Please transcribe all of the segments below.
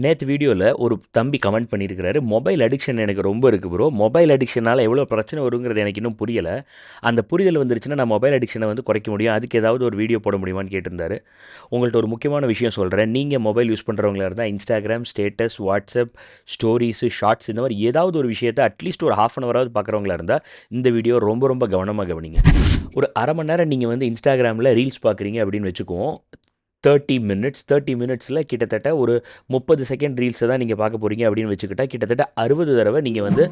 நேத்து வீடியோல ஒரு தம்பி கமெண்ட் பண்ணியிருக்கிறாரு. மொபைல் அடிக்ஷன் எனக்கு ரொம்ப இருக்கு ப்ரோ. மொபைல் அடிக்ஷனால எவ்வளோ பிரச்சனை வருங்கிறது எனக்கு இன்னும் புரியல. அந்த புரிதல் வந்துருச்சுன்னா நான் மொபைல் அடிக்ஷனை வந்து குறைக்க முடியும். அதுக்கு ஏதாவது ஒரு வீடியோ போட முடியுமான்னு கேட்டிருந்தாரு. உங்கள்ட்ட ஒரு முக்கியமான விஷயம் சொல்றேன். நீங்க மொபைல் யூஸ் பண்றவங்களா இருந்தா Instagram, status, WhatsApp, stories, shorts இந்த மாரி ஏதாவது ஒரு விஷயத்த அட்லீஸ்ட் ஒரு 1/2 அன் ஹவராவது பார்க்குறவங்களா இருந்தா, இந்த வீடியோ ரொம்ப ரொம்ப கவனமா கவனிங்க. ஒரு 1/2 மணி நேரம் நீங்க வந்து Instagramல ரீல்ஸ் பார்க்குறீங்க அப்படின்னு வச்சுக்குவோம். 30 மினிட்ஸில் கிட்டத்தட்ட ஒரு 30 செகண்ட் ரீல்ஸை தான் நீங்கள் பார்க்க போகிறீங்க அப்படின்னு வச்சுக்கிட்டா கிட்டத்தட்ட 60 தடவை நீங்கள் வந்து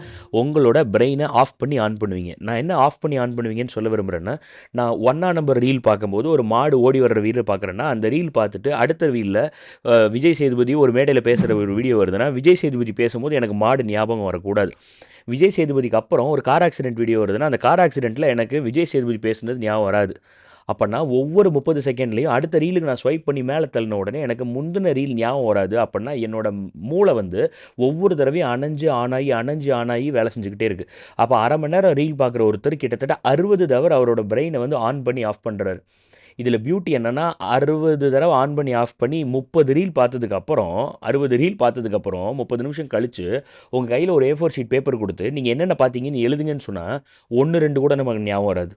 உங்களோட பிரெயினை ஆஃப் பண்ணி ஆன் பண்ணுவீங்க. நான் என்ன ஆஃப் பண்ணி ஆன் பண்ணுவீங்கன்னு சொல்ல விரும்புகிறேன்னா, நான் 1ஆம் நம்பர் ரீல் பார்க்கும்போது ஒரு மாடு ஓடி வர்ற ரீல் பார்க்குறேன்னா, அந்த ரீல் பார்த்துட்டு அடுத்த ரீலில் விஜய் சேதுபதி ஒரு மேடையில் பேசுகிற ஒரு வீடியோ வருதுன்னா, விஜய் சேதுபதி பேசும்போது எனக்கு மாடு ஞாபகம் வரக்கூடாது. விஜய் சேதுபதிக்கு அப்புறம் ஒரு கார் ஆக்சிடென்ட் வீடியோ வருதுன்னா, அந்த கார் ஆக்சிடென்ட்டில் எனக்கு விஜய் சேதுபதி பேசுனது ஞாபகம் வராது. அப்போனா ஒவ்வொரு 30 செகண்ட்லேயும் அடுத்த ரீலுக்கு நான் ஸ்வைப் பண்ணி மேலே தள்ளின உடனே எனக்கு முந்தின ரீல் ஞாபகம் வராது. அப்படின்னா என்னோட மூளை வந்து ஒவ்வொரு தடவையும் அணைஞ்சு ஆனாகி வேலை செஞ்சுக்கிட்டே இருக்குது. அப்போ 1/2 மணி நேரம் ரீல் பார்க்குற ஒருத்தர் கிட்டத்தட்ட 60 தடவை அவரோட பிரெயினை வந்து ஆன் பண்ணி ஆஃப் பண்ணுறாரு. இதில் பியூட்டி என்னென்னா 60 தடவை ஆன் பண்ணி ஆஃப் பண்ணி 30 ரீல் பார்த்ததுக்கப்புறம் 60 ரீல் பார்த்ததுக்கப்புறம் 30 நிமிஷம் கழித்து உங்கள் கையில் ஒரு A4 ஷீட் பேப்பர் கொடுத்து நீங்கள் என்னென்ன பார்த்தீங்கன்னு எழுதுங்கன்னு சொன்னால் 1 2 கூட நமக்கு ஞாபகம் வராது.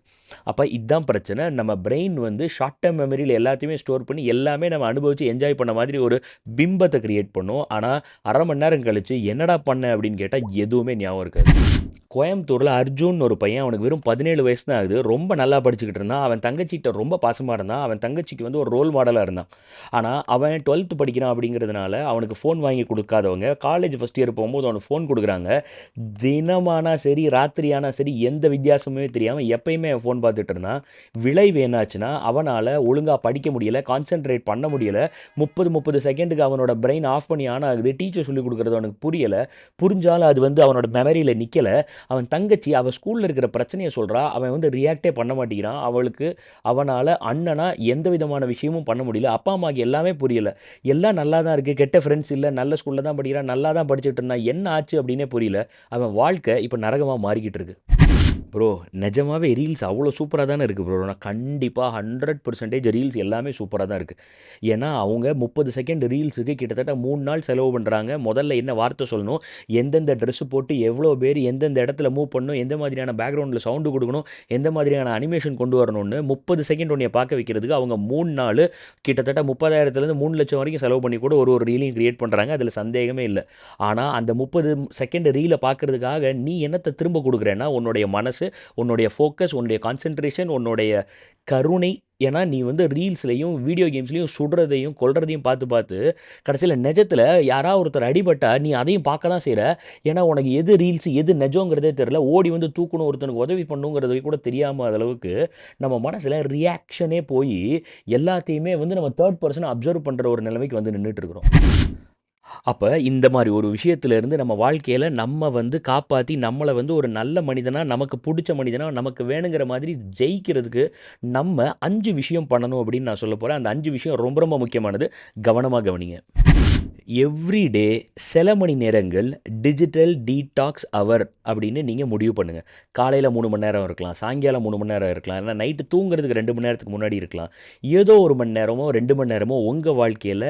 அப்போ இதுதான் பிரச்சனை. நம்ம பிரெயின் வந்து ஷார்ட் டேர்ம் மெமரியில் எல்லாத்தையுமே ஸ்டோர் பண்ணி எல்லாமே நம்ம அனுபவித்து என்ஜாய் பண்ண மாதிரி ஒரு பிம்பத்தை கிரியேட் பண்ணும். ஆனால் 1/2 மணி நேரம் கழித்து என்னடா பண்ண அப்படின்னு கேட்டால் எதுவுமே ஞாபகம் இருக்காது. கோயம்புத்தூரில் அர்ஜுன் ஒரு பையன், அவனுக்கு வெறும் 17 வயசு தான் ஆகுது. ரொம்ப நல்லா படிச்சுக்கிட்டு இருந்தான். அவன் தங்கச்சிகிட்ட ரொம்ப பாசமாக இருந்தான். அவன் தங்கச்சிக்கு வந்து ஒரு ரோல் மாடலாக இருந்தான். ஆனால் அவன் 12th படிக்கிறான் அப்படிங்கிறதுனால அவனுக்கு ஃபோன் வாங்கி கொடுக்காதவங்க காலேஜ் ஃபஸ்ட் இயர் போகும்போது அவனுக்கு ஃபோன் கொடுக்குறாங்க. தினமானா சரி ராத்திரியானா சரி எந்த வித்தியாசமே தெரியாமல் எப்பயுமே அவன் ஃபோன் பார்த்துட்டு இருந்தான். விளைவு என்னாச்சுன்னா அவனால் ஒழுங்காக படிக்க முடியலை, கான்சென்ட்ரேட் பண்ண முடியலை. 30 செகண்டுக்கு அவனோட பிரெயின் ஆஃப் பண்ணி ஆன் ஆகுது. டீச்சர் சொல்லிக் கொடுக்குறது அவனுக்கு புரியலை. புரிஞ்சாலும் அது வந்து அவனோட மெமரியில் நிற்கலை. அவன் தங்கச்சி அவள் ஸ்கூலில் இருக்கிற பிரச்சனையை சொல்கிறா. அவன் வந்து ரியாக்டே பண்ண மாட்டேங்கிறான். அவளுக்கு அவனால் அண்ணனா எந்த விதமான விஷயமும் பண்ண முடியல. அப்பா அம்மாவுக்கு எல்லாமே புரியலை. எல்லாம் நல்லா தான் இருக்குது, கெட்ட ஃப்ரெண்ட்ஸ் இல்லை, நல்ல ஸ்கூலில் தான் படிக்கிறான், நல்லா தான் படிச்சுட்டு இருந்தான், என்ன ஆச்சு அப்படின்னே புரியல. அவன் வாழ்க்கை இப்போ நரகமாக மாறிக்கிட்டு இருக்கு. ப்ரோ நிஜமாவே ரீல்ஸ் அவ்வளோ சூப்பராக தானே இருக்குது ப்ரோ. நான் கண்டிப்பாக 100% ரீல்ஸ் எல்லாமே சூப்பராக தான் இருக்குது. ஏன்னா அவங்க 30 செகண்ட் ரீல்ஸுக்கு கிட்டத்தட்ட 3 நாள் செலவு பண்ணுறாங்க. முதல்ல என்ன வார்த்தை சொல்லணும், எந்தெந்த ட்ரெஸ்ஸு போட்டு எவ்வளோ பேர் எந்தெந்த இடத்துல மூவ் பண்ணணும், எந்த மாதிரியான பேக்ரவுண்டில் சவுண்டு கொடுக்கணும், எந்த மாதிரியான அனிமேஷன் கொண்டு வரணும்னு 30 செகண்ட் உன்னைய பார்க்க வைக்கிறதுக்கு அவங்க 3 நாள் கிட்டத்தட்ட 30,000லேருந்து 3 லட்சம் வரைக்கும் செலவு பண்ணி கூட ஒரு ரீலையும் கிரியேட் பண்ணுறாங்க. அதில் சந்தேகமே இல்லை. ஆனால் அந்த 30 செகண்ட் ரீலை பார்க்குறதுக்காக நீ என்னத்தை திரும்ப கொடுக்குறேன்னா உன்னுடைய மனசு, உன்னுடைய ஃபோக்கஸ், உன்னுடைய கான்சென்ட்ரேஷன், உன்னுடைய கருணை. ஏன்னா நீ வந்து ரீல்ஸ்லையும் வீடியோ கேம்ஸ்லையும் சுடுறதையும் கொல்றதையும் பார்த்து கடைசியில் நிஜத்தில் யாராவது ஒருத்தர் அடிபட்டா நீ அதையும் பார்க்க தான் செய்கிற. ஏன்னா உனக்கு எது ரீல்ஸ் எது நிஜங்கிறதே தெரியல. ஓடி வந்து தூக்கணும், ஒருத்தனுக்கு உதவி பண்ணுங்கிறது கூட தெரியாமல் அளவுக்கு நம்ம மனசில் ரியாக்ஷனே போய் எல்லாத்தையுமே வந்து நம்ம தேர்ட் பர்சனை அப்சர்வ் பண்ணுற ஒரு நிலைமைக்கு வந்து நின்றுட்டு இருக்கிறோம். அப்போ இந்த மாதிரி ஒரு விஷயத்துலேருந்து நம்ம வாழ்க்கையில் நம்ம வந்து காப்பாற்றி நம்மளை வந்து ஒரு நல்ல மனிதனாக, நமக்கு பிடிச்ச மனிதனாக, நமக்கு வேணுங்கிற மாதிரி ஜெயிக்கிறதுக்கு நம்ம 5 விஷயம் பண்ணணும் அப்படின்னு நான் சொல்ல போகிறேன். அந்த 5 விஷயம் ரொம்ப ரொம்ப முக்கியமானது. கவனமாக கவனிங்க. எவ்ரிடே சில மணி நேரங்கள் டிஜிட்டல் டீடாக்ஸ் அவர் அப்படின்னு நீங்கள் முடிவு பண்ணுங்கள். காலையில் 3 மணி நேரம் இருக்கலாம், சாயங்காலம் 3 மணி நேரம் இருக்கலாம், இல்லை நைட்டு தூங்குறதுக்கு 2 மணி நேரத்துக்கு முன்னாடி இருக்கலாம். ஏதோ ஒரு மணி நேரமோ 2 மணி நேரமோ உங்கள் வாழ்க்கையில்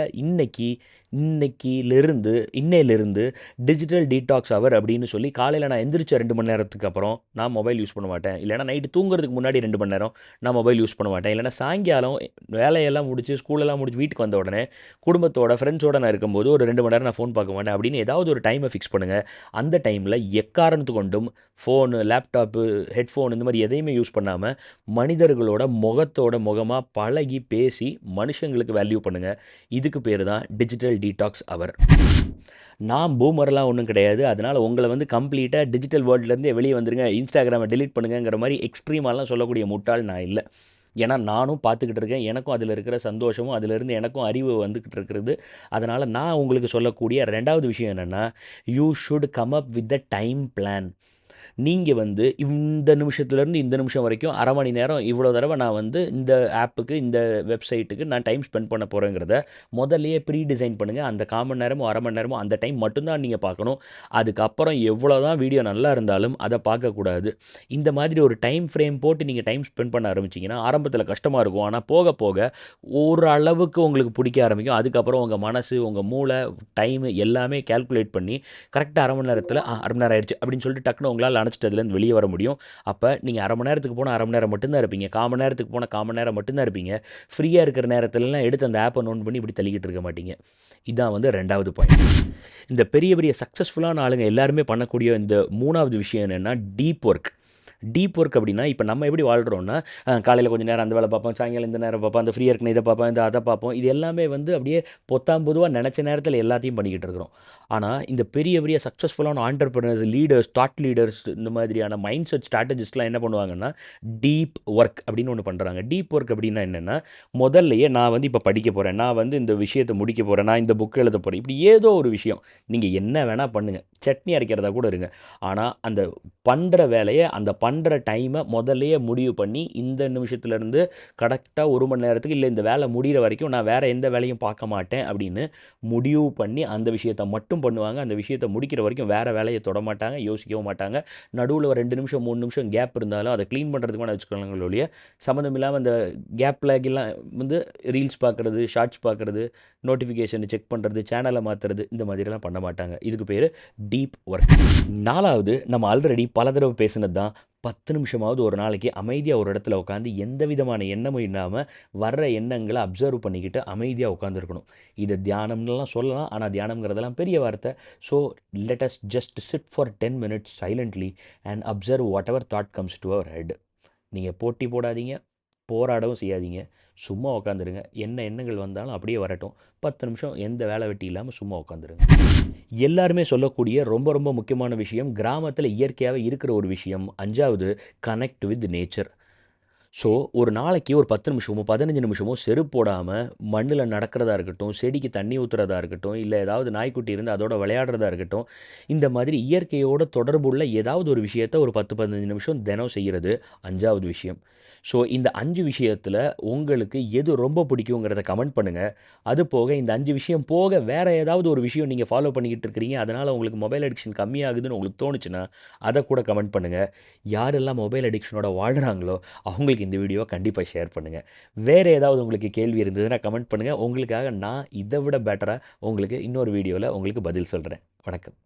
இன்னையிலிருந்து டிஜிட்டல் டீடாக்ஸ் அவர் அப்படின்னு சொல்லி காலையில் நான் எந்திரிச்ச 2 மணி நேரத்துக்கு அப்புறம் நான் மொபைல் யூஸ் பண்ண மாட்டேன். இல்லைனா நைட்டு தூங்குறதுக்கு முன்னாடி 2 மணி நேரம் நான் மொபைல் யூஸ் பண்ண மாட்டேன். இல்லைனா சாயங்காலம் வேலையெல்லாம் முடிச்சு ஸ்கூலெல்லாம் முடிச்சு வீட்டுக்கு வந்த உடனே குடும்பத்தோட ஃப்ரெண்ட்ஸோடு நான் இருக்கும்போது ஒரு 2 மணி நேரம் நான் ஃபோன் பார்க்க மாட்டேன் அப்படின்னு ஏதாவது ஒரு டைமை ஃபிக்ஸ் பண்ணுங்கள். அந்த டைமில் எக்காரணத்து கொண்டும் ஃபோனு, லேப்டாப்பு, ஹெட்ஃபோன் இந்த மாதிரி எதையுமே யூஸ் பண்ணாமல் மனிதர்களோட முகத்தோட முகமாக பழகி பேசி மனுஷங்களுக்கு வேல்யூ பண்ணுங்கள். இதுக்கு பேர் தான் டிஜிட்டல் டீடாக்ஸ் அவர். நான் பூமர்லாம் ஒன்றும் கிடையாது. அதனால் உங்களை வந்து கம்ப்ளீட்டாக டிஜிட்டல் வேர்ல்ட்லேருந்தே வெளியே வந்துருங்க, இன்ஸ்டாகிராமை டெலீட் பண்ணுங்கிற மாதிரி எக்ஸ்ட்ரீமாலாம் சொல்லக்கூடிய முட்டாள் நான் இல்லை. ஏன்னா நானும் பார்த்துக்கிட்டு இருக்கேன். எனக்கும் அதில் இருக்கிற சந்தோஷமும் அதிலிருந்து எனக்கும் அறிவு வந்துக்கிட்டு இருக்கிறது. அதனால் நான் உங்களுக்கு சொல்லக்கூடிய 2வது விஷயம் என்னென்னா, you should come up with the time plan. நீங்கள் வந்து இந்த நிமிஷத்துலேருந்து இந்த நிமிஷம் வரைக்கும் அரை மணி நேரம் இவ்வளோ தடவை நான் வந்து இந்த ஆப்புக்கு இந்த வெப்சைட்டுக்கு நான் டைம் ஸ்பெண்ட் பண்ண போகிறேங்கிறத முதல்லையே ப்ரீ டிசைன் பண்ணுங்கள். அந்த 1/4 மணி நேரமோ அரை மணி நேரமோ அந்த டைம் மட்டும்தான் நீங்கள் பார்க்கணும். அதுக்கப்புறம் எவ்வளோ தான் வீடியோ நல்லா இருந்தாலும் அதை பார்க்கக்கூடாது. இந்த மாதிரி ஒரு டைம் ஃப்ரேம் போட்டு நீங்கள் டைம் ஸ்பெண்ட் பண்ண ஆரம்பிச்சிங்கன்னா ஆரம்பத்தில் கஷ்டமாக இருக்கும். ஆனால் போக போக ஓரளவுக்கு உங்களுக்கு பிடிக்க ஆரம்பிக்கும். அதுக்கப்புறம் உங்கள் மனசு, உங்கள் மூளை, டைமு எல்லாமே கால்குலேட் பண்ணி கரெக்டாக அரை மணி நேரத்தில் அரை மணி நேரம் ஆயிடுச்சு அப்படின்னு சொல்லிட்டு டக்குன்னு உங்களால் நினச்சிட்டு அதுலேருந்து வெளியே வர முடியும். அப்போ நீங்கள் அரை மணி நேரத்துக்கு போனால் அரை மணி நேரம் மட்டும்தான் இருப்பீங்க. 1/4 மணி நேரத்துக்கு போனால் 1/4 மணி நேரம் மட்டும்தான் இருப்பீங்க. ஃப்ரீயாக இருக்கிற நேரத்துலலாம் எடுத்து அந்த ஆப்பை நோட் பண்ணி இப்படி தள்ளிக்கிட்டு இருக்க மாட்டீங்க. இதான் வந்து 2வது பாயிண்ட். இந்த பெரிய பெரிய சக்ஸஸ்ஃபுல்லான ஆளுங்க எல்லாருமே பண்ணக்கூடிய இந்த 3வது விஷயம் என்னென்னா டீப் ஒர்க். டீப் ஒர்க் அப்படின்னா இப்போ நம்ம எப்படி வாழ்கிறோன்னா காலையில் கொஞ்சம் நேரம் அந்த வேலை பார்ப்போம், சாயங்காலம் இந்த நேரம் பார்ப்போம், அந்த ஃப்ரீயாக இருக்குன்னு இதை பார்ப்போம், இந்த அதை பார்ப்போம். இது எல்லாமே வந்து அப்படியே பொதுவாக நினச்ச நேரத்தில் எல்லாத்தையும் பண்ணிக்கிட்டு இருக்கிறோம். ஆனால் இந்த பெரிய பெரிய சக்ஸஸ்ஃபுல்லான ஆண்டர்பிரினர்ஸ், லீடர்ஸ், தாட் லீடர்ஸ், இந்த மாதிரியான மைண்ட் செட் ஸ்ட்ராட்டஜிஸ்ட்லாம் என்ன பண்ணுவாங்கன்னா டீப் ஒர்க் அப்படின்னு ஒன்று பண்ணுறாங்க. டீப் ஒர்க் அப்படின்னா என்னென்னா முதல்லையே நான் வந்து இப்போ படிக்க போகிறேன், நான் வந்து இந்த விஷயத்தை முடிக்க போகிறேன், நான் இந்த புக் எழுத போகிறேன், இப்படி ஏதோ ஒரு விஷயம் நீங்கள் என்ன வேணால் பண்ணுங்கள், சட்னி அரைக்கிறதா கூட இருங்க. ஆனால் அந்த பண்ணுற வேலையை அந்த பண்ணுற டைமை முதல்லையே முடிவு பண்ணி இந்த நிமிஷத்துலேருந்து கரெக்டாக 1 மணி நேரத்துக்கு இல்லை இந்த வேலை முடிகிற வரைக்கும் நான் வேறு எந்த வேலையும் பார்க்க மாட்டேன் அப்படின்னு முடிவு பண்ணி அந்த விஷயத்தை மட்டும் பண்ணுவாங்க. அந்த விஷயத்தை முடிக்கிற வரைக்கும் வேறு வேலையை தொட மாட்டாங்க, யோசிக்கவும் மாட்டாங்க. நடுவில் ஒரு 2 நிமிஷம் 3 நிமிஷம் கேப் இருந்தாலும் அதை க்ளீன் பண்ணுறதுக்கு வேணால் வச்சுக்கோங்களே ஒழிய சம்மந்தம் இல்லாமல் அந்த கேப்பில் எல்லாம் வந்து ரீல்ஸ் பார்க்குறது, ஷார்ட்ஸ் பார்க்குறது, நோட்டிஃபிகேஷனை செக் பண்ணுறது, சேனலை மாற்றுறது, இந்த மாதிரிலாம் பண்ண மாட்டாங்க. இதுக்கு பேர் டீப் ஒர்க். 4வது நம்ம ஆல்ரெடி பல தடவை பேசுனது தான் 10 நிமிஷமாவது ஒரு நாளைக்கு அமைதியாக ஒரு இடத்துல உட்காந்து எந்த விதமான எண்ணமும் இல்லாமல் வர்ற எண்ணங்களை அப்சர்வ் பண்ணிக்கிட்டு அமைதியாக உட்காந்துருக்கணும். இதை தியானம்லாம் சொல்லலாம், ஆனால் தியானம்ங்கிறதெல்லாம் பெரிய வார்த்தை. So let us just sit for 10 minutes silently and observe whatever thought comes to our head. நீங்கள் போட்டி போடாதீங்க, போராடவும் செய்யாதீங்க, சும்மா உட்காந்துருங்க. என்ன எண்ணங்கள் வந்தாலும் அப்படியே வரட்டும். 10 நிமிஷம் எந்த வேலை வெட்டி இல்லாமல் சும்மா உட்காந்துருங்க. எல்லாருமே சொல்லக்கூடிய ரொம்ப ரொம்ப முக்கியமான விஷயம், கிராமத்தில் இயற்கையாகவே இருக்கிற ஒரு விஷயம். 5வது கனெக்ட் வித் நேச்சர். ஸோ ஒரு நாளைக்கு ஒரு 10 நிமிஷமோ 15 நிமிஷமோ செருப்பு போடாமல் மண்ணில் நடக்கிறதா இருக்கட்டும், செடிக்கு தண்ணி ஊற்றுறதா இருக்கட்டும், இல்லை ஏதாவது நாய்க்குட்டி இருந்து அதோட விளையாடுறதா இருக்கட்டும், இந்த மாதிரி இயற்கையோட தொடர்புள்ள ஏதாவது ஒரு விஷயத்தை ஒரு 10-15 நிமிஷம் தினம் செய்கிறது 5வது விஷயம். ஸோ இந்த 5 விஷயத்தில் உங்களுக்கு எது ரொம்ப பிடிக்குங்கிறத கமெண்ட் பண்ணுங்கள். அது போக இந்த 5 விஷயம் போக வேறு ஏதாவது ஒரு விஷயம் நீங்கள் ஃபாலோ பண்ணிக்கிட்டு இருக்கிறீங்க, அதனால் உங்களுக்கு மொபைல் அடிக்ஷன் கம்மியாகுதுன்னு உங்களுக்கு தோணுச்சுன்னா அதை கூட கமெண்ட் பண்ணுங்கள். யாரெல்லாம் மொபைல் அடிக்ஷனோட வாழ்கிறாங்களோ அவங்களுக்கு இந்த வீடியோவை கண்டிப்பாக ஷேர் பண்ணுங்கள். வேறு ஏதாவது உங்களுக்கு கேள்வி இருந்ததுன்னா கமெண்ட் பண்ணுங்கள். உங்களுக்காக நான் இதை விட பெட்டராக உங்களுக்கு இன்னொரு வீடியோவில் உங்களுக்கு பதில் சொல்கிறேன். வணக்கம்.